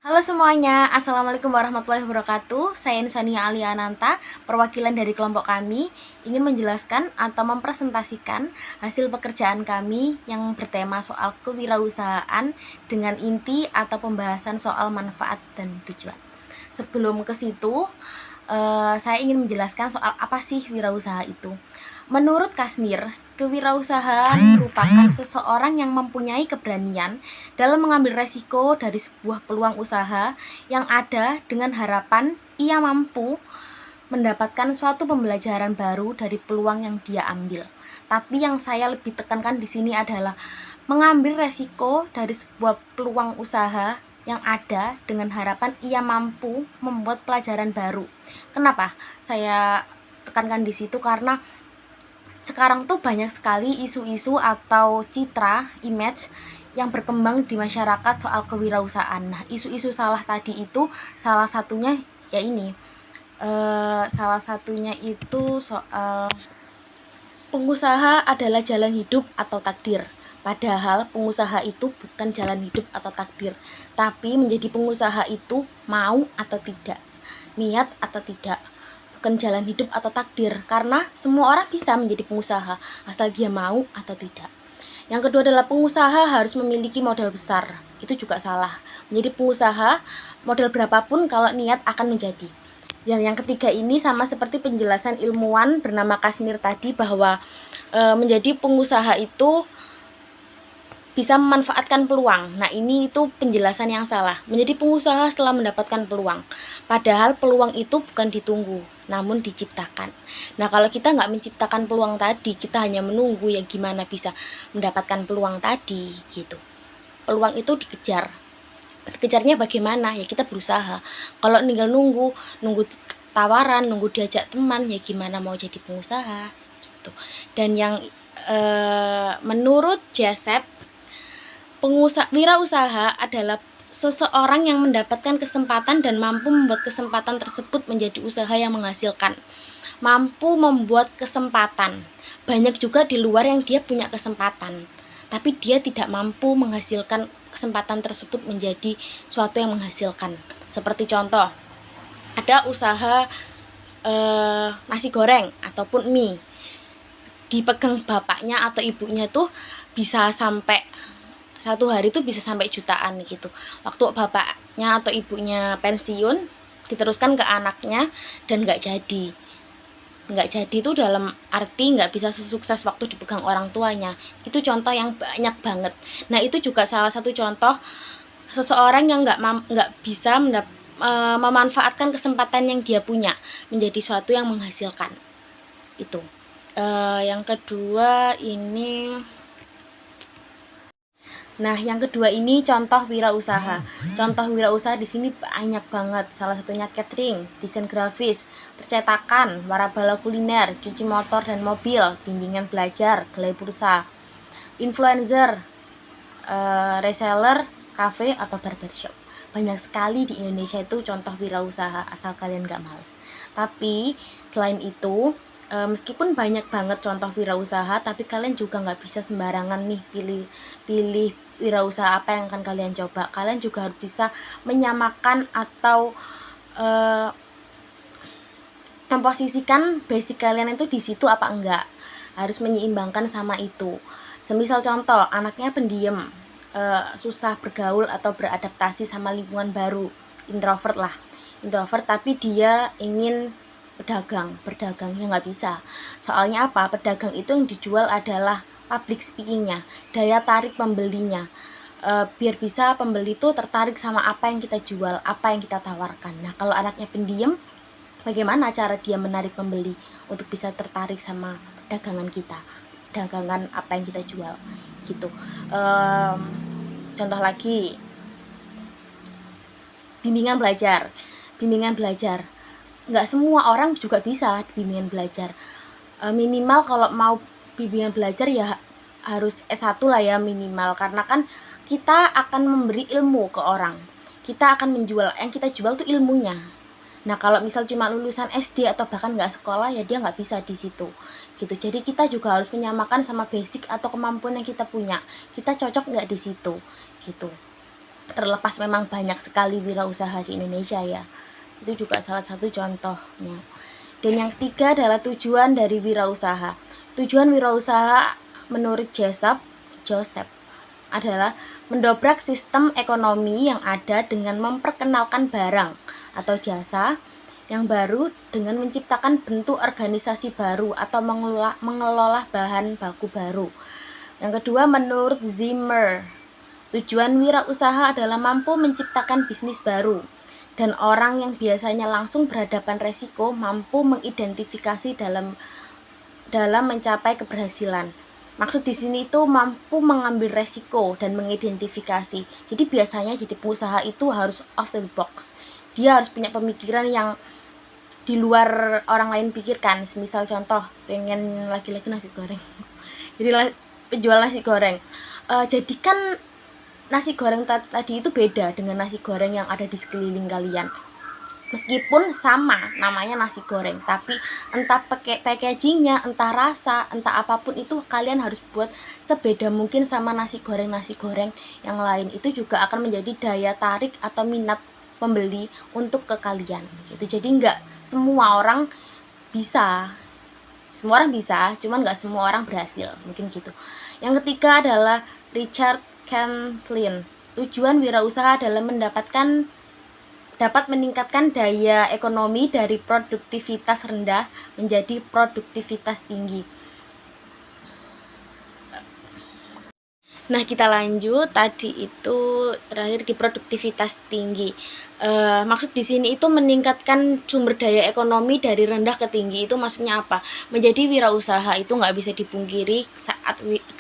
Halo semuanya, Assalamualaikum warahmatullahi wabarakatuh. Saya Insania Aliananta, perwakilan dari kelompok kami, ingin menjelaskan atau mempresentasikan hasil pekerjaan kami yang bertema soal kewirausahaan dengan inti atau pembahasan soal manfaat dan tujuan. Sebelum ke situ, saya ingin menjelaskan soal apa sih wirausaha itu. Menurut Kasmir, kewirausahaan merupakan seseorang yang mempunyai keberanian dalam mengambil resiko dari sebuah peluang usaha yang ada dengan harapan ia mampu mendapatkan suatu pembelajaran baru dari peluang yang dia ambil. Tapi yang saya lebih tekankan di sini adalah mengambil resiko dari sebuah peluang usaha yang ada dengan harapan ia mampu membuat pelajaran baru. Kenapa saya tekankan di situ? Karena sekarang tuh banyak sekali isu-isu atau citra, image yang berkembang di masyarakat soal kewirausahaan. Nah, isu-isu salah tadi itu salah satunya ya ini. Salah satunya itu soal pengusaha adalah jalan hidup atau takdir. Padahal pengusaha itu bukan jalan hidup atau takdir, tapi menjadi pengusaha itu mau atau tidak, niat atau tidak, bukan jalan hidup atau takdir. Karena semua orang bisa menjadi pengusaha asal dia mau atau tidak. Yang kedua adalah pengusaha harus memiliki modal besar. Itu juga salah. Menjadi pengusaha modal berapapun kalau niat akan menjadi. Yang ketiga ini sama seperti penjelasan ilmuwan bernama Kasmir tadi, bahwa menjadi pengusaha itu bisa memanfaatkan peluang. Nah, ini itu penjelasan yang salah. Menjadi pengusaha setelah mendapatkan peluang. Padahal peluang itu bukan ditunggu, namun diciptakan. Nah, kalau kita nggak menciptakan peluang tadi, kita hanya menunggu, ya gimana bisa mendapatkan peluang tadi gitu. Peluang itu dikejar. Dikejarnya bagaimana? Ya kita berusaha. Kalau tinggal nunggu tawaran, nunggu diajak teman, ya gimana mau jadi pengusaha gitu. Dan yang menurut Joseph, wirausaha adalah seseorang yang mendapatkan kesempatan dan mampu membuat kesempatan tersebut menjadi usaha yang menghasilkan. Mampu membuat kesempatan. Banyak juga di luar yang dia punya kesempatan, tapi dia tidak mampu menghasilkan kesempatan tersebut menjadi suatu yang menghasilkan. Seperti contoh, ada usaha nasi goreng ataupun mie. Dipegang bapaknya atau ibunya tuh bisa sampai satu hari tuh bisa sampai jutaan gitu. Waktu bapaknya atau ibunya pensiun, diteruskan ke anaknya dan nggak jadi itu dalam arti nggak bisa sesukses waktu dipegang orang tuanya. Itu contoh yang banyak banget. Nah, itu juga salah satu contoh seseorang yang nggak bisa memanfaatkan kesempatan yang dia punya menjadi suatu yang menghasilkan. Itu yang kedua ini. Nah, yang kedua ini contoh wirausaha. Contoh wirausaha di sini banyak banget. Salah satunya catering, desain grafis, percetakan, warabala kuliner, cuci motor dan mobil, bimbingan belajar, gelai pulsa, influencer, reseller, cafe atau barbershop. Banyak sekali di Indonesia itu contoh wirausaha asal kalian gak males. Tapi selain itu, meskipun banyak banget contoh wirausaha, tapi kalian juga nggak bisa sembarangan nih pilih wirausaha apa yang akan kalian coba. Kalian juga harus bisa menyamakan atau memposisikan basic kalian itu di situ apa enggak. Harus menyeimbangkan sama itu. Semisal contoh, anaknya pendiam, susah bergaul atau beradaptasi sama lingkungan baru, introvert tapi dia ingin berdagang ya nggak bisa. Soalnya apa? Pedagang itu yang dijual adalah public speakingnya, daya tarik pembelinya, biar bisa pembeli itu tertarik sama apa yang kita jual, apa yang kita tawarkan. Nah, kalau anaknya pendiam, bagaimana cara dia menarik pembeli untuk bisa tertarik sama dagangan kita, dagangan apa yang kita jual gitu. Contoh lagi, bimbingan belajar. Nggak semua orang juga bisa bimbingan belajar. Minimal kalau mau bimbingan belajar ya harus S1 lah ya minimal, karena kan kita akan memberi ilmu ke orang, kita akan menjual, yang kita jual tuh ilmunya. Nah, kalau misal cuma lulusan SD atau bahkan nggak sekolah, ya dia nggak bisa di situ gitu. Jadi kita juga harus menyamakan sama basic atau kemampuan yang kita punya, kita cocok nggak di situ gitu. terlepas memang banyak sekali wirausaha di Indonesia ya. Itu juga salah satu contohnya. Dan yang ketiga adalah tujuan dari wirausaha. Tujuan wirausaha menurut Joseph adalah mendobrak sistem ekonomi yang ada dengan memperkenalkan barang atau jasa yang baru dengan menciptakan bentuk organisasi baru atau mengelola bahan baku baru. Yang kedua, menurut Zimmer, tujuan wirausaha adalah mampu menciptakan bisnis baru dan orang yang biasanya langsung berhadapan resiko mampu mengidentifikasi dalam mencapai keberhasilan. Maksud di sini itu mampu mengambil resiko dan mengidentifikasi. Jadi biasanya jadi pengusaha itu harus off the box. Dia harus punya pemikiran yang di luar orang lain pikirkan. Misal contoh, pengen lagi-lagi nasi goreng. Jadi penjual nasi goreng. Jadikan nasi goreng tadi itu beda dengan nasi goreng yang ada di sekeliling kalian. Meskipun sama namanya nasi goreng, tapi entah packagingnya, entah rasa, entah apapun itu kalian harus buat sebeda mungkin sama nasi goreng yang lain. Itu juga akan menjadi daya tarik atau minat pembeli untuk ke kalian gitu. Jadi nggak semua orang bisa, cuman nggak semua orang berhasil, mungkin gitu. Yang ketiga adalah Richard Cantlin. Tujuan wirausaha adalah dapat meningkatkan daya ekonomi dari produktivitas rendah menjadi produktivitas tinggi. Nah, kita lanjut. Tadi itu terakhir di produktivitas tinggi. Maksud di sini itu meningkatkan sumber daya ekonomi dari rendah ke tinggi. Itu maksudnya apa? Menjadi wirausaha itu nggak bisa dipungkiri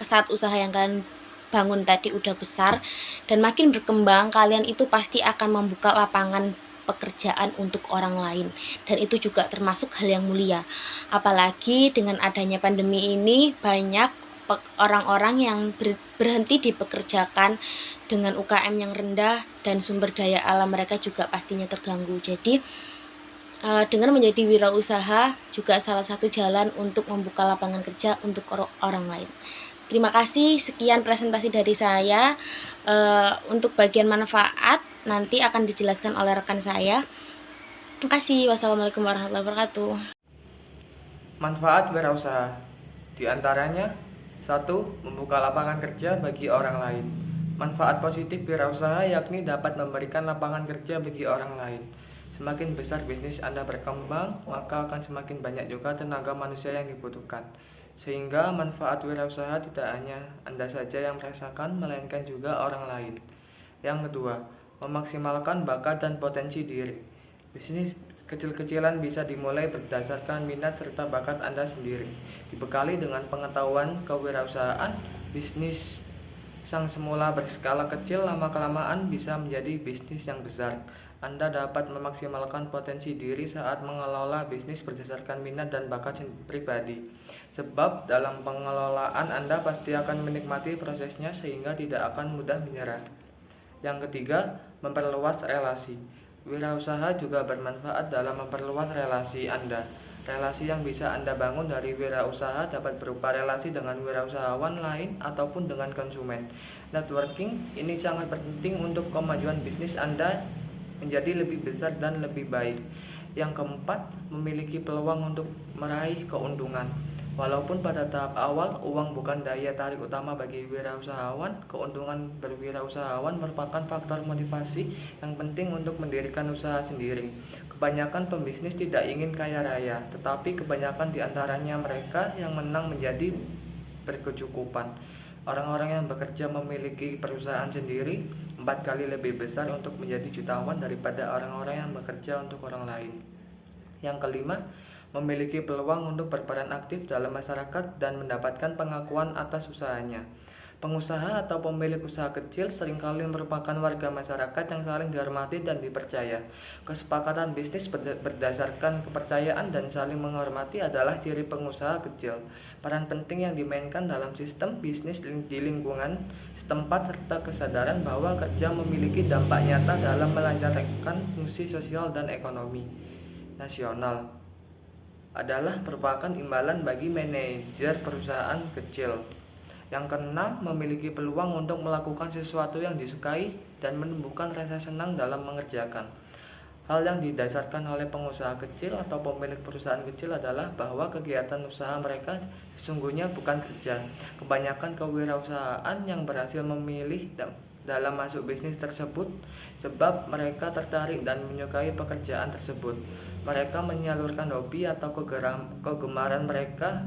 saat usaha yang kalian bangun tadi udah besar dan makin berkembang, kalian itu pasti akan membuka lapangan pekerjaan untuk orang lain, dan itu juga termasuk hal yang mulia. Apalagi dengan adanya pandemi ini, banyak orang-orang yang berhenti dipekerjakan dengan UKM yang rendah dan sumber daya alam mereka juga pastinya terganggu. Jadi dengan menjadi wirausaha juga salah satu jalan untuk membuka lapangan kerja untuk orang lain. Terima kasih, sekian presentasi dari saya. Untuk bagian manfaat nanti akan dijelaskan oleh rekan saya. Terima kasih. Wassalamualaikum warahmatullahi wabarakatuh. Manfaat wirausaha di antaranya: 1. Membuka lapangan kerja bagi orang lain. Manfaat positif wirausaha yakni dapat memberikan lapangan kerja bagi orang lain. Semakin besar bisnis Anda berkembang, maka akan semakin banyak juga tenaga manusia yang dibutuhkan. Sehingga manfaat wirausaha tidak hanya Anda saja yang merasakan, melainkan juga orang lain. Yang kedua, memaksimalkan bakat dan potensi diri. Bisnis kecil-kecilan bisa dimulai berdasarkan minat serta bakat Anda sendiri. Dibekali dengan pengetahuan kewirausahaan, bisnis yang semula berskala kecil lama-kelamaan bisa menjadi bisnis yang besar. Anda dapat memaksimalkan potensi diri saat mengelola bisnis berdasarkan minat dan bakat pribadi. Sebab dalam pengelolaan Anda pasti akan menikmati prosesnya sehingga tidak akan mudah menyerah. Yang ketiga, memperluas relasi. Wirausaha juga bermanfaat dalam memperluas relasi Anda. Relasi yang bisa Anda bangun dari wirausaha dapat berupa relasi dengan wirausahawan lain ataupun dengan konsumen. Networking ini sangat penting untuk kemajuan bisnis Anda menjadi lebih besar dan lebih baik. Yang keempat, memiliki peluang untuk meraih keuntungan. Walaupun pada tahap awal uang bukan daya tarik utama bagi wirausahawan, keuntungan berwirausahawan merupakan faktor motivasi yang penting untuk mendirikan usaha sendiri. Kebanyakan pembisnis tidak ingin kaya raya, tetapi kebanyakan di antaranya mereka yang menang menjadi berkecukupan. Orang-orang yang bekerja memiliki perusahaan sendiri 4 kali lebih besar untuk menjadi jutawan daripada orang-orang yang bekerja untuk orang lain. Yang kelima, memiliki peluang untuk berperan aktif dalam masyarakat dan mendapatkan pengakuan atas usahanya. Pengusaha atau pemilik usaha kecil seringkali merupakan warga masyarakat yang saling dihormati dan dipercaya. Kesepakatan bisnis berdasarkan kepercayaan dan saling menghormati adalah ciri pengusaha kecil. Peran penting yang dimainkan dalam sistem bisnis di lingkungan setempat serta kesadaran bahwa kerja memiliki dampak nyata dalam melancarkan fungsi sosial dan ekonomi nasional adalah merupakan imbalan bagi manajer perusahaan kecil. Yang keenam, memiliki peluang untuk melakukan sesuatu yang disukai dan menumbuhkan rasa senang dalam mengerjakan. Hal yang didasarkan oleh pengusaha kecil atau pemilik perusahaan kecil adalah bahwa kegiatan usaha mereka sesungguhnya bukan kerja. Kebanyakan kewirausahaan yang berhasil memilih dalam masuk bisnis tersebut sebab mereka tertarik dan menyukai pekerjaan tersebut. Mereka menyalurkan hobi atau kegemaran mereka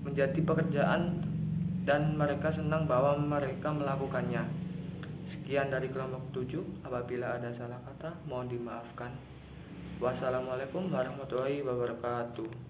menjadi pekerjaan dan mereka senang bahwa mereka melakukannya. Sekian dari kelompok 7. Apabila ada salah kata, mohon dimaafkan. Wassalamualaikum warahmatullahi wabarakatuh.